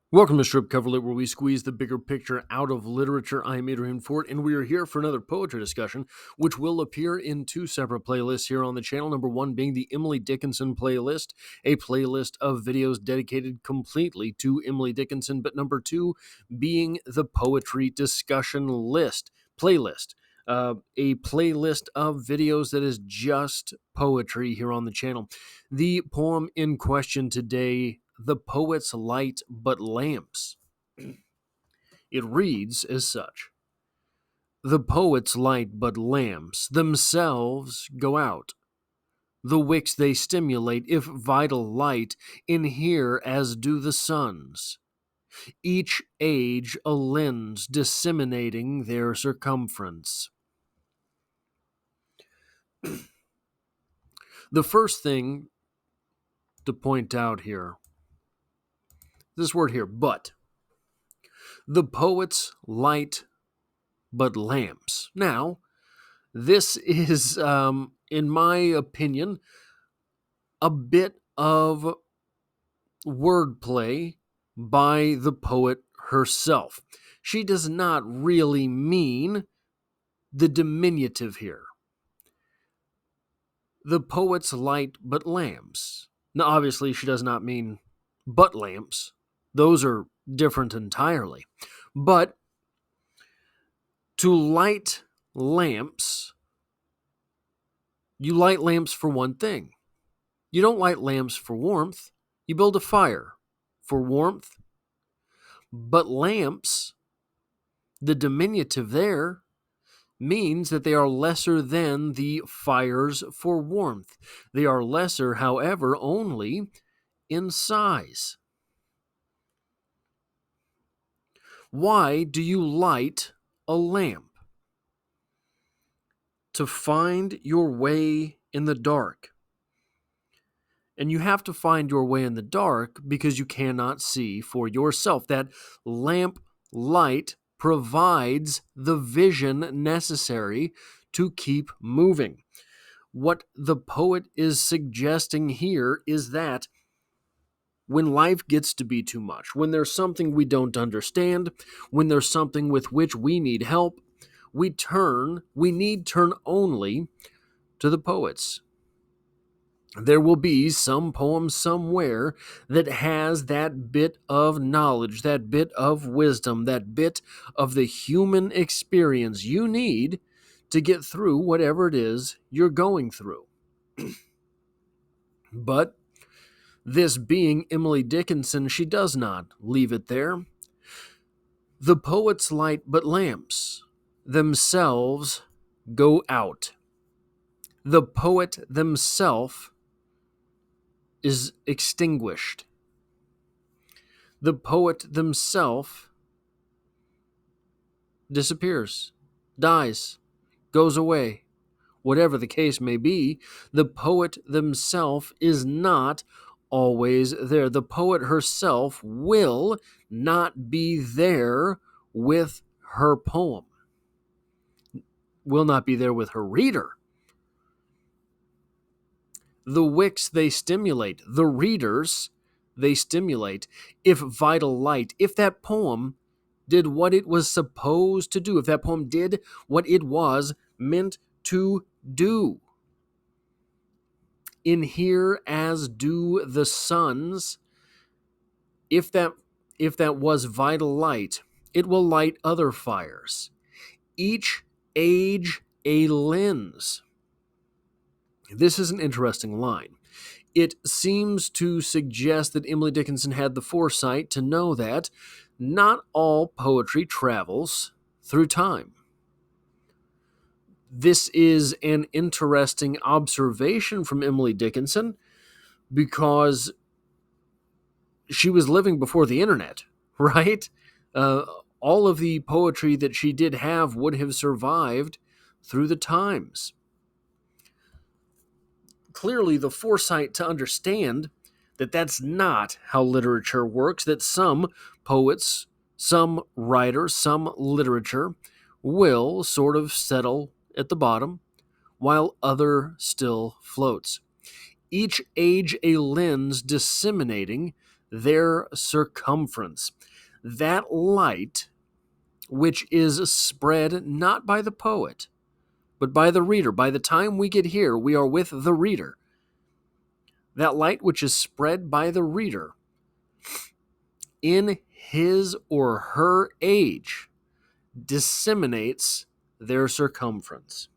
Welcome to Strip Cover Lit, where we squeeze the bigger picture out of literature. I'm Adrian Fort, and we are here for another poetry discussion, which will appear in two separate playlists here on the channel. Number one being the Emily Dickinson playlist, a playlist of videos dedicated completely to Emily Dickinson, but number two being the poetry discussion playlist. A playlist of videos that is just poetry here on the channel. The poem in question today, The Poet's Light But Lamps. It reads as such: The poet's light but lamps themselves go out. The wicks they stimulate, if vital light, inhere as do the suns. Each age a lens disseminating their circumference. The first thing to point out here, this word here, but. The poet's light but lamps. Now, this is, in my opinion, a bit of wordplay by the poet herself. She does not really mean the diminutive here. The poet's light but lamps. Now, obviously, she does not mean but lamps. Those are different entirely. But to light lamps, you light lamps for one thing. You don't light lamps for warmth. You build a fire for warmth. But lamps, the diminutive there, means that they are lesser than the fires for warmth. They are lesser, however, only in size. Why do you light a lamp? To find your way in the dark. And you have to find your way in the dark because you cannot see for yourself. That lamp light provides the vision necessary to keep moving. What the poet is suggesting here is that when life gets to be too much, when there's something we don't understand, when there's something with which we need help, we need turn only to the poets. There will be some poem somewhere that has that bit of knowledge, that bit of wisdom, that bit of the human experience you need to get through whatever it is you're going through. But this being Emily Dickinson, she does not leave it there. The poet's light but lamps themselves go out. The poet themself is extinguished. The poet themself disappears, dies, goes away. Whatever the case may be, the poet themself is not always there. The poet herself will not be there with her poem, will not be there with her reader. The wicks they stimulate, the readers they stimulate, if vital light, if that poem did what it was supposed to do, if that poem did what it was meant to do. In here as do the suns, if that was vital light, it will light other fires. Each age a lens. This is an interesting line. It seems to suggest that Emily Dickinson had the foresight to know that not all poetry travels through time. This is an interesting observation from Emily Dickinson because she was living before the internet, right? All of the poetry that she did have would have survived through the times. Clearly, the foresight to understand that that's not how literature works, that some poets, some writers, some literature will sort of settle at the bottom while other still floats. Each age a lens disseminating their circumference. That light, which is spread not by the poet, but by the reader. By the time we get here, we are with the reader. That light which is spread by the reader in his or her age disseminates their circumference.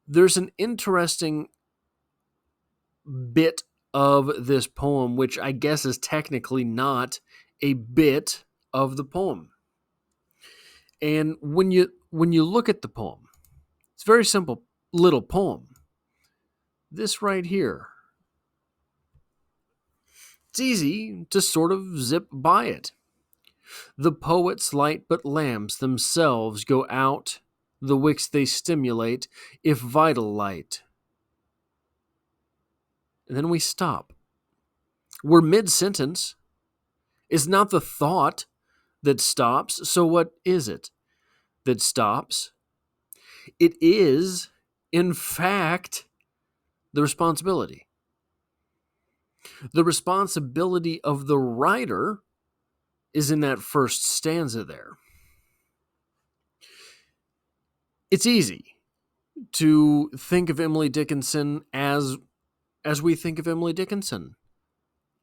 There's an interesting bit of this poem, which I guess is technically not a bit of the poem. And when you look at the poem, it's a very simple little poem. This right here, it's easy to sort of zip by it. The poets light but lamps themselves go out, the wicks they stimulate, if vital light. And then we stop. We're mid-sentence. It's not the thought that stops, so what is it that stops? It is, in fact, the responsibility. The responsibility of the writer is in that first stanza there. It's easy to think of Emily Dickinson as we think of Emily Dickinson,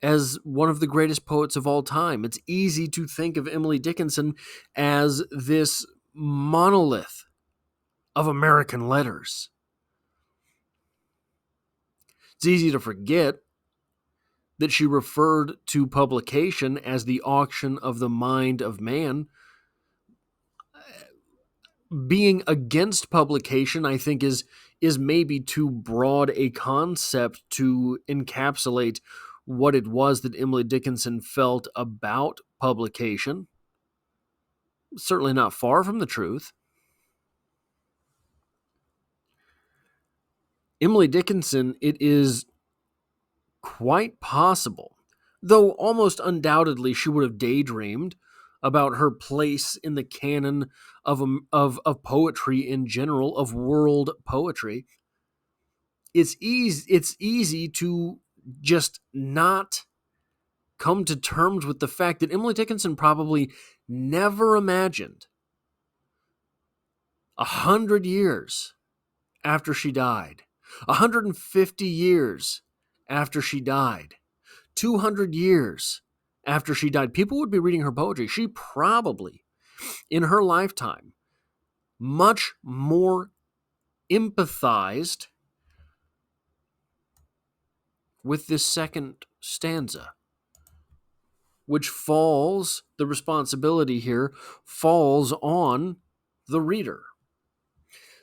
as one of the greatest poets of all time. It's easy to think of Emily Dickinson as this monolith of American letters. It's easy to forget that she referred to publication as the auction of the mind of man. Being against publication, I think, is maybe too broad a concept to encapsulate what it was that Emily Dickinson felt about publication. Certainly not far from the truth. Emily Dickinson, it is quite possible, though almost undoubtedly she would have daydreamed about her place in the canon of poetry in general, of world poetry. It's easy to just not come to terms with the fact that Emily Dickinson probably never imagined 100 years after she died, 150 years after she died, 200 years after she died, people would be reading her poetry. She probably, in her lifetime, much more empathized with this second stanza, which falls, the responsibility here falls on the reader.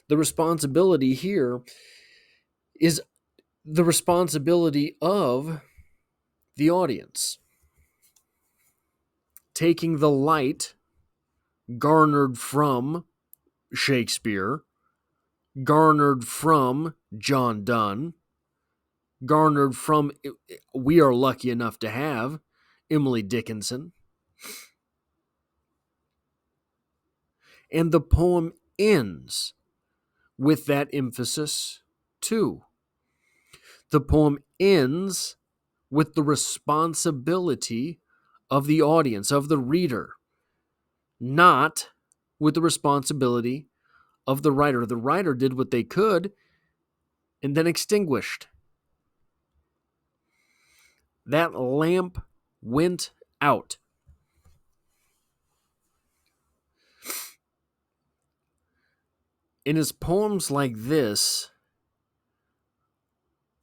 The responsibility here is the responsibility of the audience, taking the light garnered from Shakespeare, garnered from John Donne, garnered from, we are lucky enough to have, Emily Dickinson. And the poem ends with that emphasis too. The poem ends with the responsibility of the audience, of the reader, not with the responsibility of the writer. The writer did what they could and then extinguished. That lamp went out. In his poems like this,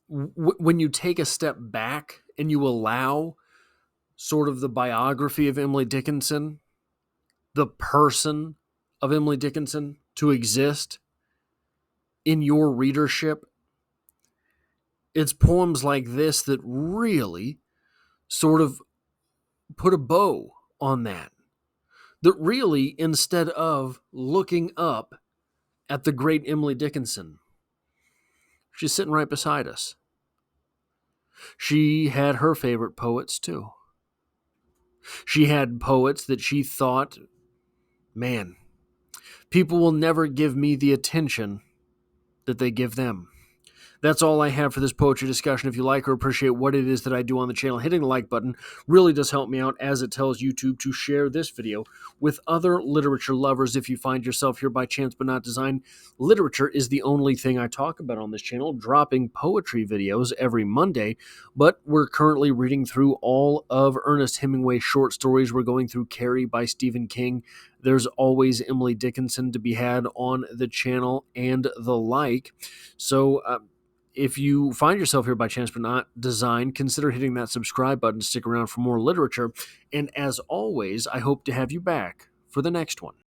when you take a step back and you allow sort of the biography of Emily Dickinson, the person of Emily Dickinson, to exist in your readership, it's poems like this that really sort of put a bow on that. That really, instead of looking up at the great Emily Dickinson, she's sitting right beside us. She had her favorite poets too. She had poets that she thought, man, people will never give me the attention that they give them. That's all I have for this poetry discussion. If you like or appreciate what it is that I do on the channel, hitting the like button really does help me out, as it tells YouTube to share this video with other literature lovers. If you find yourself here by chance but not design, literature is the only thing I talk about on this channel, dropping poetry videos every Monday. But we're currently reading through all of Ernest Hemingway's short stories. We're going through Carrie by Stephen King. There's always Emily Dickinson to be had on the channel and the like. So, if you find yourself here by chance but not design, consider hitting that subscribe button to stick around for more literature. And as always, I hope to have you back for the next one.